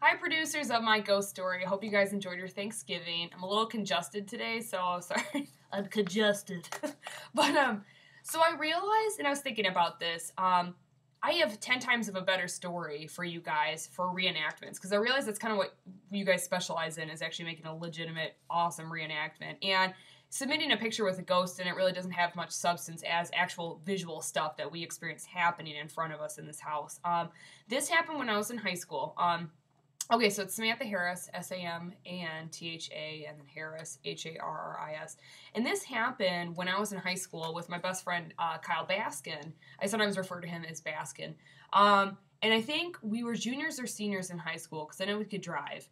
Hi, producers of my ghost story. I hope you guys enjoyed your Thanksgiving. I'm a little congested today, so sorry. I'm congested. but so I realized, and I was thinking about this. I have 10 times of a better story for you guys for reenactments because I realize that's kind of what you guys specialize in is actually making a legitimate, awesome reenactment. And submitting a picture with a ghost in it really doesn't have much substance as actual visual stuff that we experienced happening in front of us in this house. This happened when I was in high school. Okay, so it's Samantha Harris, Samantha, and then Harris, Harris. And this happened when I was in high school with my best friend, Kyle Baskin. I sometimes refer to him as Baskin. And I think we were juniors or seniors in high school because I know we could drive.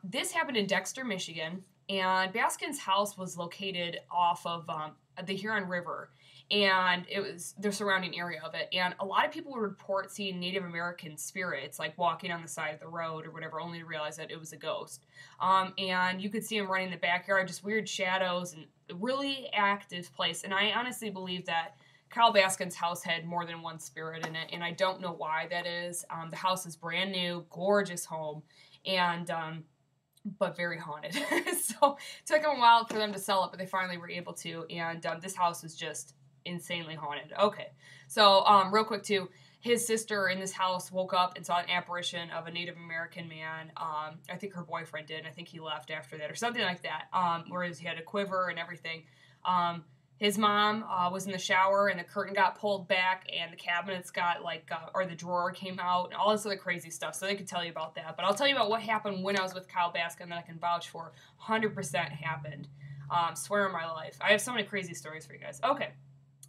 This happened in Dexter, Michigan, and Baskin's house was located off of the Huron River. And it was the surrounding area of it. And a lot of people would report seeing Native American spirits, like walking on the side of the road or whatever, only to realize that it was a ghost. And you could see them running in the backyard, just weird shadows, and a really active place. And I honestly believe that Kyle Baskin's house had more than one spirit in it, and I don't know why that is. The house is brand new, gorgeous home, and but very haunted. So it took them a while for them to sell it, but they finally were able to. And this house is just insanely haunted. Okay, so real quick too, his sister in this house woke up and saw an apparition of a Native American man. I think her boyfriend did, and I think he left after that or something like that. Whereas he had a quiver and everything. His mom was in the shower and the curtain got pulled back and the cabinets got or the drawer came out and all this other crazy stuff. So they could tell you about that. But I'll tell you about what happened when I was with Kyle Baskin that I can vouch for. 100% happened. Swear on my life. I have so many crazy stories for you guys. Okay.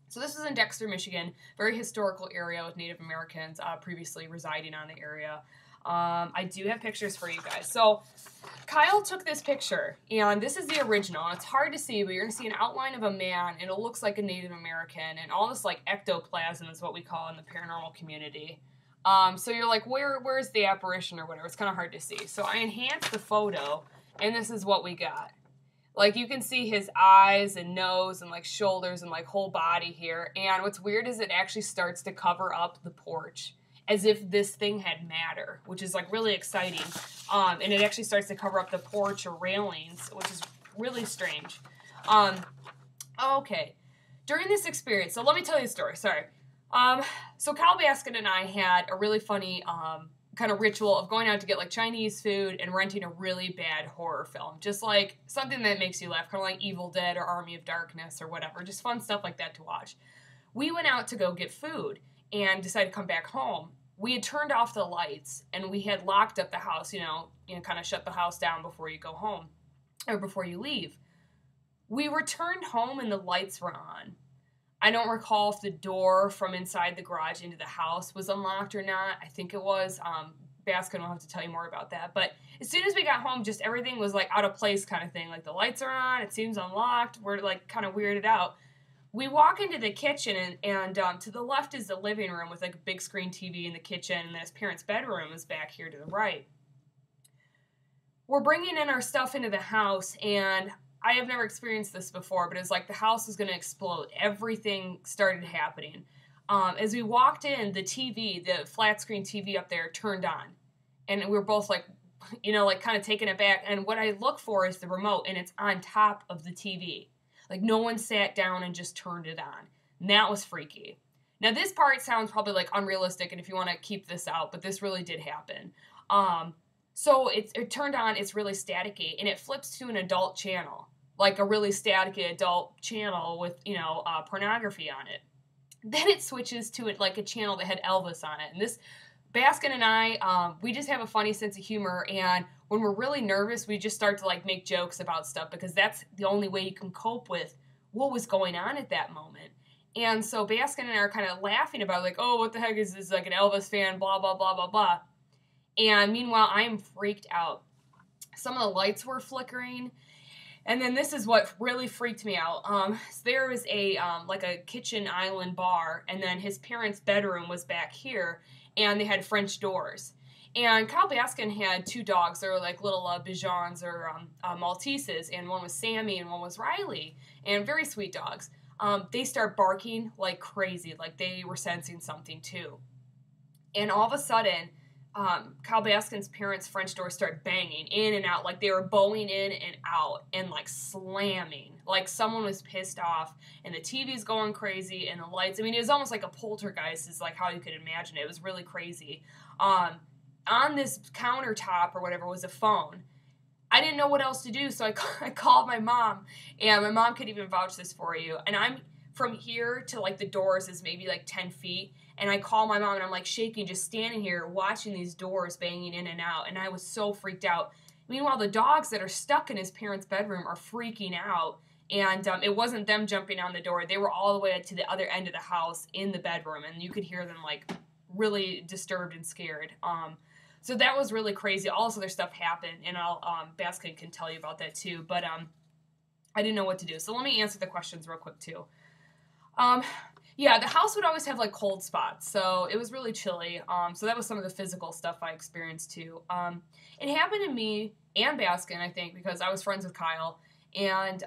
So this is in Dexter, Michigan, very historical area with Native Americans previously residing on the area. I do have pictures for you guys. So Kyle took this picture, and this is the original. And it's hard to see, but you're going to see an outline of a man, and it looks like a Native American, and all this ectoplasm is what we call in the paranormal community. So you're like, where's the apparition or whatever? It's kind of hard to see. So I enhanced the photo, and this is what we got. You can see his eyes and nose and, shoulders and, whole body here. And what's weird is it actually starts to cover up the porch as if this thing had matter, which is, really exciting. And it actually starts to cover up the porch or railings, which is really strange. Okay. During this experience, so let me tell you a story. Sorry. So Kyle Baskin and I had a really funny kind of ritual of going out to get Chinese food and renting a really bad horror film. Just something that makes you laugh, kind of like Evil Dead or Army of Darkness or whatever. Just fun stuff like that to watch. We went out to go get food and decided to come back home. We had turned off the lights and we had locked up the house, kind of shut the house down before you go home or before you leave. We returned home and the lights were on. I don't recall if the door from inside the garage into the house was unlocked or not. I think it was. Baskin will have to tell you more about that. But as soon as we got home, just everything was out of place kind of thing. The lights are on, it seems unlocked. We're kind of weirded out. We walk into the kitchen and to the left is the living room with a big screen TV in the kitchen, and then his parents' bedroom is back here to the right. We're bringing in our stuff into the house, and I have never experienced this before, but it's the house is going to explode. Everything started happening. As we walked in, the TV, the flat screen TV up there turned on. And we were both kind of taken aback. And what I look for is the remote, and it's on top of the TV. No one sat down and just turned it on. And that was freaky. Now, this part sounds probably unrealistic, and if you want to keep this out, but this really did happen. So it turned on, it's really staticky, and it flips to an adult channel. A really staticky adult channel with, pornography on it. Then it switches to a channel that had Elvis on it. And this, Baskin and I, we just have a funny sense of humor. And when we're really nervous, we just start to make jokes about stuff because that's the only way you can cope with what was going on at that moment. And so Baskin and I are kind of laughing about oh, what the heck is this? An Elvis fan, blah, blah, blah, blah, blah. And meanwhile, I am freaked out. Some of the lights were flickering. And then this is what really freaked me out. So there was a kitchen island bar, and then his parents' bedroom was back here, and they had French doors. And Kyle Baskin had two dogs. They were little Bijans or Malteses, and one was Sammy and one was Riley, and very sweet dogs. They start barking like crazy, they were sensing something too. And all of a sudden, Kyle Baskin's parents' French door started banging in and out, like they were bowing in and out and like slamming, like someone was pissed off, and the TV's going crazy and the lights. I mean, it was almost like a poltergeist, is like how you could imagine it. It was really crazy. On this countertop or whatever was a phone. I didn't know what else to do, so I called my mom, and my mom could even vouch this for you. And I'm from here to like the doors is maybe like 10 feet. And I call my mom and I'm like shaking, just standing here watching these doors banging in and out. And I was so freaked out. Meanwhile, the dogs that are stuck in his parents' bedroom are freaking out. And it wasn't them jumping on the door. They were all the way to the other end of the house in the bedroom. And you could hear them like really disturbed and scared. So that was really crazy. All this other stuff happened. And Baskin can tell you about that too. But I didn't know what to do. So let me answer the questions real quick too. Yeah, the house would always have like cold spots, so it was really chilly. So that was some of the physical stuff I experienced too. It happened to me and Baskin, I think, because I was friends with Kyle, and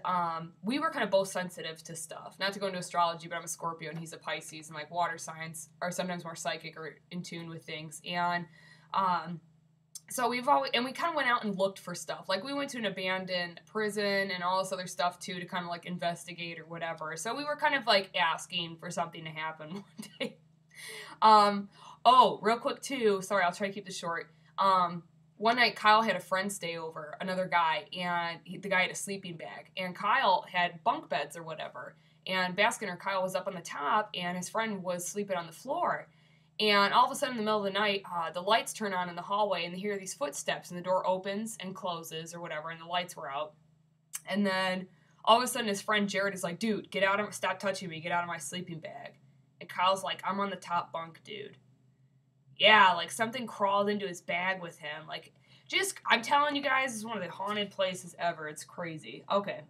we were kind of both sensitive to stuff. Not to go into astrology, but I'm a Scorpio and he's a Pisces, and like water signs are sometimes more psychic or in tune with things. And so we kind of went out and looked for stuff. Like we went to an abandoned prison and all this other stuff too to kind of like investigate or whatever. So we were kind of like asking for something to happen one day. Oh, real quick too. Sorry, I'll try to keep this short. One night Kyle had a friend stay over, another guy, and the guy had a sleeping bag. And Kyle had bunk beds or whatever. And Baskin or Kyle was up on the top and his friend was sleeping on the floor. And all of a sudden, in the middle of the night, the lights turn on in the hallway, and they hear these footsteps, and the door opens and closes or whatever, and the lights were out. And then all of a sudden, his friend Jared is like, dude, stop touching me, get out of my sleeping bag. And Kyle's like, I'm on the top bunk, dude. Yeah, like something crawled into his bag with him. Like, I'm telling you guys, it's one of the haunted places ever. It's crazy. Okay,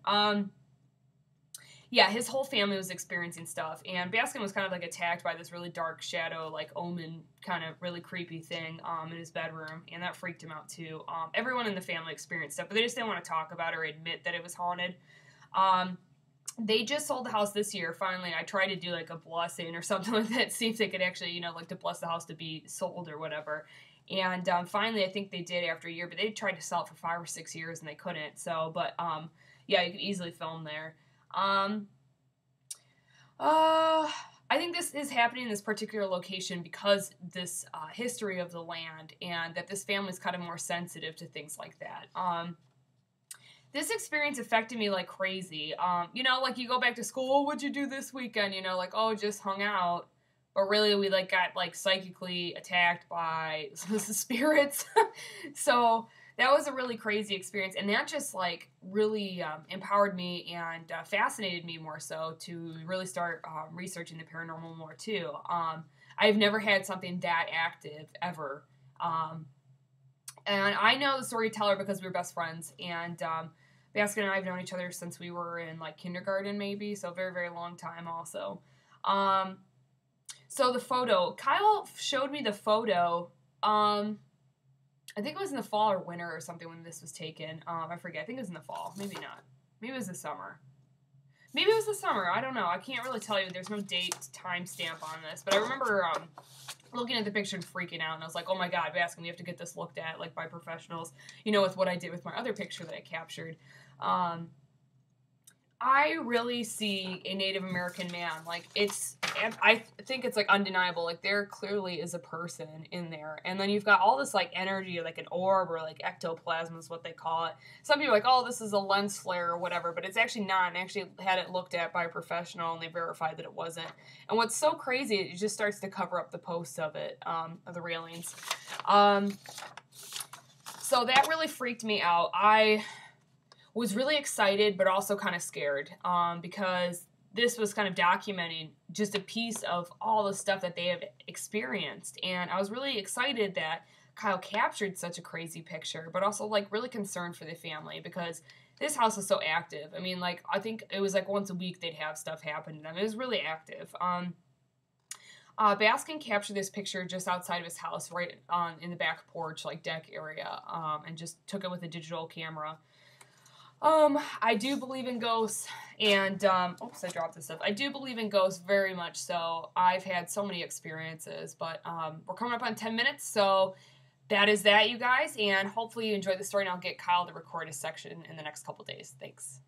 yeah, his whole family was experiencing stuff, and Baskin was kind of like attacked by this really dark shadow, like omen kind of really creepy thing in his bedroom, and that freaked him out too. Everyone in the family experienced stuff, but they just didn't want to talk about it or admit that it was haunted. They just sold the house this year. Finally, I tried to do like a blessing or something like that, see if they could actually, like to bless the house to be sold or whatever. And finally, I think they did after a year, but they tried to sell it for 5 or 6 years and they couldn't. So, but yeah, you could easily film there. I think this is happening in this particular location because this history of the land, and that this family is kind of more sensitive to things like that. This experience affected me like crazy. Like you go back to school, oh, what'd you do this weekend? Like, oh, just hung out. But really, we like got like psychically attacked by the spirits. So that was a really crazy experience, and that just like really empowered me and fascinated me more so to really start researching the paranormal more too. I've never had something that active ever, and I know the storyteller because we were best friends, and Baskin and I have known each other since we were in like kindergarten maybe, so a very, very long time also. So the photo, Kyle showed me the photo. I think it was in the fall or winter or something when this was taken. I forget. I think it was in the fall. Maybe not. Maybe it was the summer. Maybe it was the summer. I don't know. I can't really tell you. There's no date timestamp on this. But I remember looking at the picture and freaking out. And I was like, oh my God, Baskin, we have to get this looked at like by professionals. With what I did with my other picture that I captured. I really see a Native American man. Like, I think it's like undeniable. Like, there clearly is a person in there. And then you've got all this like energy, like an orb or like ectoplasm is what they call it. Some people are like, oh, this is a lens flare or whatever, but it's actually not. And I actually had it looked at by a professional and they verified that it wasn't. And what's so crazy, it just starts to cover up the posts of it, of the railings. So that really freaked me out. I was really excited, but also kind of scared, because this was kind of documenting just a piece of all the stuff that they have experienced. And I was really excited that Kyle captured such a crazy picture, but also like really concerned for the family because this house is so active. I mean, like, I think it was like once a week they'd have stuff happen to them. It was really active. Baskin captured this picture just outside of his house, right in the back porch, like deck area, and just took it with a digital camera. I do believe in ghosts, and, oops, I dropped this stuff. I do believe in ghosts very much so. I've had so many experiences, but, we're coming up on 10 minutes, so that is that, you guys, and hopefully you enjoyed the story, and I'll get Kyle to record his section in the next couple days. Thanks.